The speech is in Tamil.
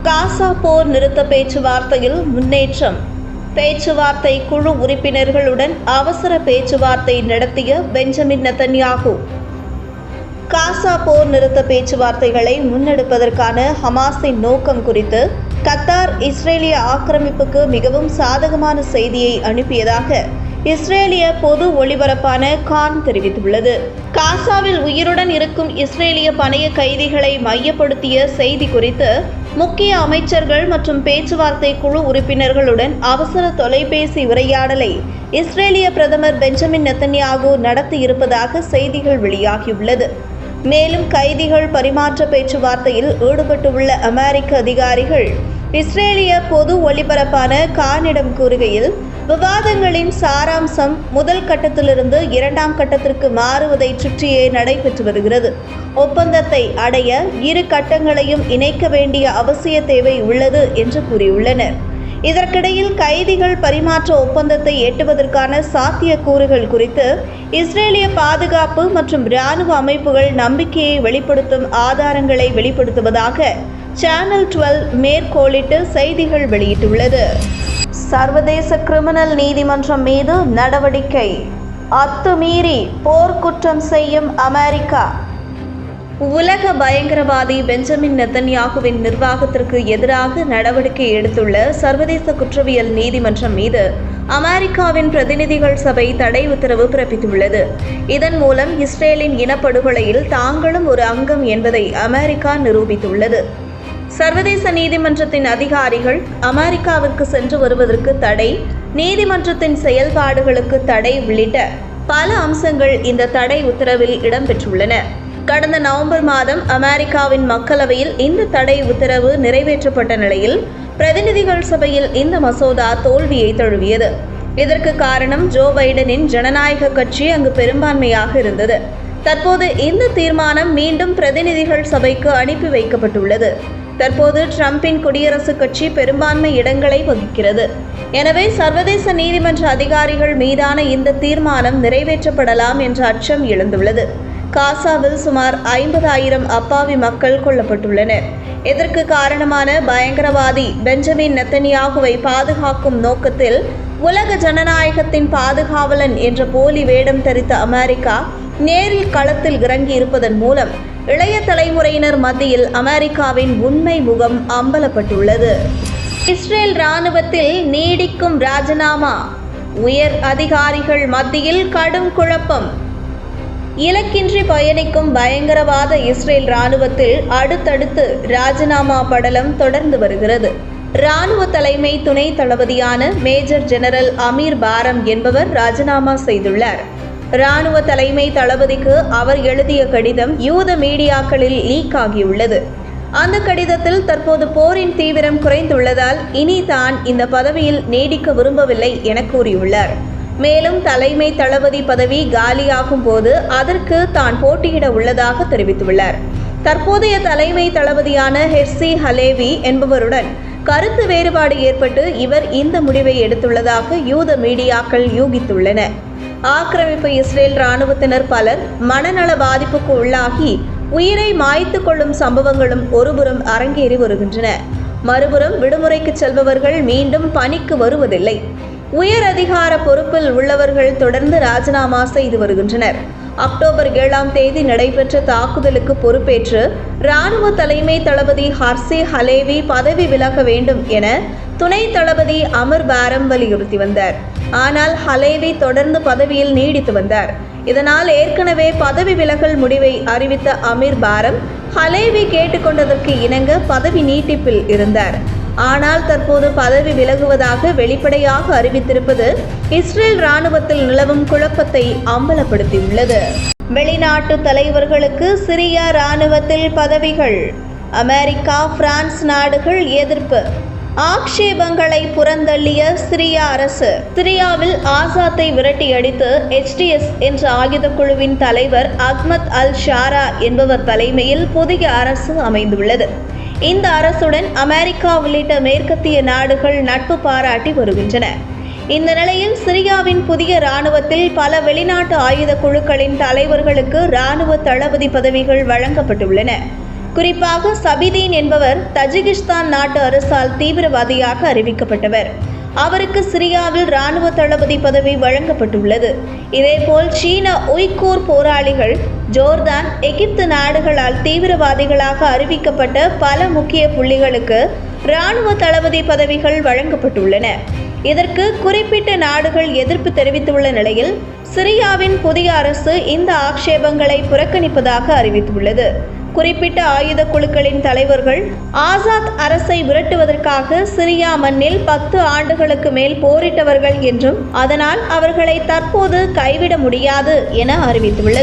காசா போர் நிறுத்த பேச்சுவார்த்தையில் முன்னேற்றம். பேச்சுவார்த்தை குழு உறுப்பினர்களுடன் அவசர பேச்சுவார்த்தை நடத்திய பெஞ்சமின் நெத்தன்யாகு. காசா போர் நிறுத்த பேச்சுவார்த்தைகளை முன்னெடுப்பதற்கான ஹமாஸின் நோக்கம் குறித்து கத்தார் இஸ்ரேலிய ஆக்கிரமிப்புக்கு மிகவும் சாதகமான செய்தியை அனுப்பியதாக இஸ்ரேலிய பொது ஒளிபரப்பான கான் தெரிவித்துள்ளது. காசாவில் உயிருடன் இருக்கும் இஸ்ரேலிய பணைய கைதிகளை மையப்படுத்திய செய்தி குறித்து முக்கிய அமைச்சர்கள் மற்றும் பேச்சுவார்த்தை குழு உறுப்பினர்களுடன் அவசர தொலைபேசி உரையாடலை இஸ்ரேலிய பிரதமர் பெஞ்சமின் நெத்தன்யாகு நடத்தியிருப்பதாக செய்திகள் வெளியாகியுள்ளது. மேலும் கைதிகள் பரிமாற்ற பேச்சுவார்த்தையில் ஈடுபட்டுள்ள அமெரிக்க அதிகாரிகள் இஸ்ரேலிய பொது ஒளிபரப்பான கானிடம் கூறுகையில், விவாதங்களின் சாராம்சம் முதல் கட்டத்திலிருந்து இரண்டாம் கட்டத்திற்கு மாறுவதை சுற்றியே நடைபெற்று வருகிறது. ஒப்பந்தத்தை அடைய இரு கட்டங்களையும் இணைக்க வேண்டிய அவசிய தேவை உள்ளது என்று கூறியுள்ளனர். இதற்கிடையில் கைதிகள் பரிமாற்ற ஒப்பந்தத்தை எட்டுவதற்கான சாத்தியக்கூறுகள் குறித்து இஸ்ரேலிய பாதுகாப்பு மற்றும் இராணுவ அமைப்புகள் நம்பிக்கையை வெளிப்படுத்தும் ஆதாரங்களை வெளிப்படுத்துவதாக சேனல் 12 மேற்கோளிட்டு செய்திகள் வெளியிட்டுள்ளது. சர்வதேச கிரிமினல் நீதிமன்றம் மீது நடவடிக்கை. அத்துமீறி போர்க்குற்றம் செய்யும் அமெரிக்கா. உலக பயங்கரவாதி பெஞ்சமின் நெத்தன்யாகுவின் நிர்வாகத்திற்கு எதிராக நடவடிக்கை எடுத்துள்ள சர்வதேச குற்றவியல் நீதிமன்றம் மீது அமெரிக்காவின் பிரதிநிதிகள் சபை தடை உத்தரவு பிறப்பித்துள்ளது. இதன் மூலம் இஸ்ரேலின் இனப்படுகொலையில் தாங்களும் ஒரு அங்கம் என்பதை அமெரிக்கா நிரூபித்துள்ளது. சர்வதேச நீதிமன்றத்தின் அதிகாரிகள் அமெரிக்காவிற்கு சென்று வருவதற்கு தடை, நீதிமன்றத்தின் செயல்பாடுகளுக்கு தடை உள்ளிட்ட பல அம்சங்கள் இந்த தடை உத்தரவில் இடம்பெற்றுள்ளன. கடந்த நவம்பர் மாதம் அமெரிக்காவின் மக்களவையில் இந்த தடை உத்தரவு நிறைவேற்றப்பட்ட நிலையில் பிரதிநிதிகள் சபையில் இந்த மசோதா தோல்வியை தழுவியது. இதற்கு காரணம் ஜோ பைடனின் ஜனநாயக கட்சி அங்கு பெரும்பான்மையாக இருந்தது. தற்போது இந்த தீர்மானம் மீண்டும் பிரதிநிதிகள் சபைக்கு அனுப்பி வைக்கப்பட்டுள்ளது. தற்போது ட்ரம்பின் குடியரசுக் கட்சி பெரும்பான்மை இடங்களை வகிக்கிறது. எனவே சர்வதேச நீதிமன்ற அதிகாரிகள் மீதான இந்த தீர்மானம் நிறைவேற்றப்படலாம் என்ற அச்சம் எழுந்துள்ளது. காசாவில் சுமார் 50,000 அப்பாவி மக்கள் கொல்லப்பட்டுள்ளனர். இதற்கு காரணமான பயங்கரவாதி பெஞ்சமின் நெத்தன்யாகுவை பாதுகாக்கும் நோக்கத்தில் உலக ஜனநாயகத்தின் பாதுகாவலன் என்ற போலி வேடம் தரித்த அமெரிக்கா நேரில் களத்தில் இறங்கி இருப்பதன் மூலம் இளைய தலைமுறையினர் மத்தியில் அமெரிக்காவின் உண்மை முகம் அம்பலப்பட்டுள்ளது. இஸ்ரேல் இராணுவத்தில் நீடிக்கும் ராஜினாமா. உயர் அதிகாரிகள் மத்தியில் கடும் குழப்பம். இலக்கின்றி பயணிக்கும் பயங்கரவாத இஸ்ரேல் இராணுவத்தில் அடுத்தடுத்து ராஜினாமா படலம் தொடர்ந்து வருகிறது. இராணுவ தலைமை துணை தளபதியான மேஜர் ஜெனரல் அமீர் பாரம் என்பவர் ராஜினாமா செய்துள்ளார். இராணுவ தலைமை தளபதிக்கு அவர் எழுதிய கடிதம் யூத மீடியாக்களில் லீக் ஆகியுள்ளது. அந்த கடிதத்தில் தற்போது போரின் தீவிரம் குறைந்துள்ளதால் இனி தான் இந்த பதவியில் நீடிக்க விரும்பவில்லை என கூறியுள்ளார். மேலும் தலைமை தளபதி பதவி காலியாகும் போது அதற்கு தான் போட்டியிட உள்ளதாக தெரிவித்துள்ளார். தற்போதைய தலைமை தளபதியான ஹெர்சி ஹலேவி என்பவருடன் கருத்து வேறுபாடு ஏற்பட்டு இவர் இந்த முடிவை எடுத்துள்ளதாக யூத மீடியாக்கள் யூகித்துள்ளன. ஆக்கிரமிப்பு இஸ்ரேல் இராணுவத்தினர் பலர் மனநல பாதிப்புக்கு உள்ளாகி உயிரை மாய்த்து கொள்ளும் சம்பவங்களும் ஒருபுறம் அரங்கேறி வருகின்றன. மறுபுறம் விடுமுறைக்கு செல்பவர்கள் மீண்டும் பணிக்கு வருவதில்லை. உயர் அதிகார பொறுப்பில் உள்ளவர்கள் தொடர்ந்து ராஜினாமா செய்து வருகின்றனர். அக்டோபர் 7ஆம் தேதி நடைபெற்ற தாக்குதலுக்கு பொறுப்பேற்று இராணுவ தலைமை தளபதி ஹர்சி ஹலேவி பதவி விலக வேண்டும் என துணை தளபதி அமர் பாரம் வலியுறுத்தி வந்தார். ஆனால் ஹலேவி தொடர்ந்து பதவியில் நீடித்து வந்தார். இதனால் ஏற்கனவே பதவி விலகல் முடிவை அறிவித்த அமீர் பாரம் ஹலேவி கேட்டுக்கொண்டதற்கு இணங்க பதவி நீட்டிப்பில் இருந்தார். ஆனால் தற்போது பதவி விலகுவதாக வெளிப்படையாக அறிவித்திருப்பது இஸ்ரேல் இராணுவத்தில் நிலவும் குழப்பத்தை அம்பலப்படுத்தியுள்ளது. வெளிநாட்டு தலைவர்களுக்கு சிரியா இராணுவத்தில் பதவிகள். அமெரிக்கா, பிரான்ஸ் நாடுகள் எதிர்ப்பு. ஆக்ஷேபங்களை புறந்தள்ளிய சிரியா அரசு. சிரியாவில் ஆசாத்தை விரட்டியடித்து HTS என்ற ஆயுத குழுவின் தலைவர் அஹ்மத் அல் ஷாரா என்பவர் தலைமையில் புதிய அரசு அமைந்துள்ளது. இந்த அரசுடன் அமெரிக்கா உள்ளிட்ட மேற்கத்திய நாடுகள் நட்பு பாராட்டி வருகின்றன. இந்த நிலையில் சிரியாவின் புதிய இராணுவத்தில் பல வெளிநாட்டு ஆயுத குழுக்களின் தலைவர்களுக்கு இராணுவ தளபதி பதவிகள் வழங்கப்பட்டுள்ளன. குறிப்பாக சபிதீன் என்பவர் தஜிகிஸ்தான் நாட்டு அரசால் தீவிரவாதியாக அறிவிக்கப்பட்டவர். அவருக்கு சிரியாவில் இராணுவ தளபதி பதவி வழங்கப்பட்டுள்ளது. இதேபோல் சீன உய்கூர் போராளிகள் ஜோர்தான், எகிப்து நாடுகளால் தீவிரவாதிகளாக அறிவிக்கப்பட்ட பல முக்கிய புள்ளிகளுக்கு இராணுவ தளபதி பதவிகள் வழங்கப்பட்டுள்ளன. இதற்கு குறிப்பிட்ட நாடுகள் எதிர்ப்பு தெரிவித்துள்ள நிலையில் சிரியாவின் புதிய அரசு இந்த ஆட்சேபங்களை புறக்கணிப்பதாக அறிவித்துள்ளது. குறிப்பிட்ட ஆயுத குழுக்களின் தலைவர்கள் ஆசாத் அரசை விரட்டுவதற்காக சிரியா மண்ணில் 10 ஆண்டுகளுக்கு மேல் போரிட்டவர்கள் என்றும் அதனால் அவர்களை தற்போது கைவிட முடியாது என அறிவித்துள்ளது.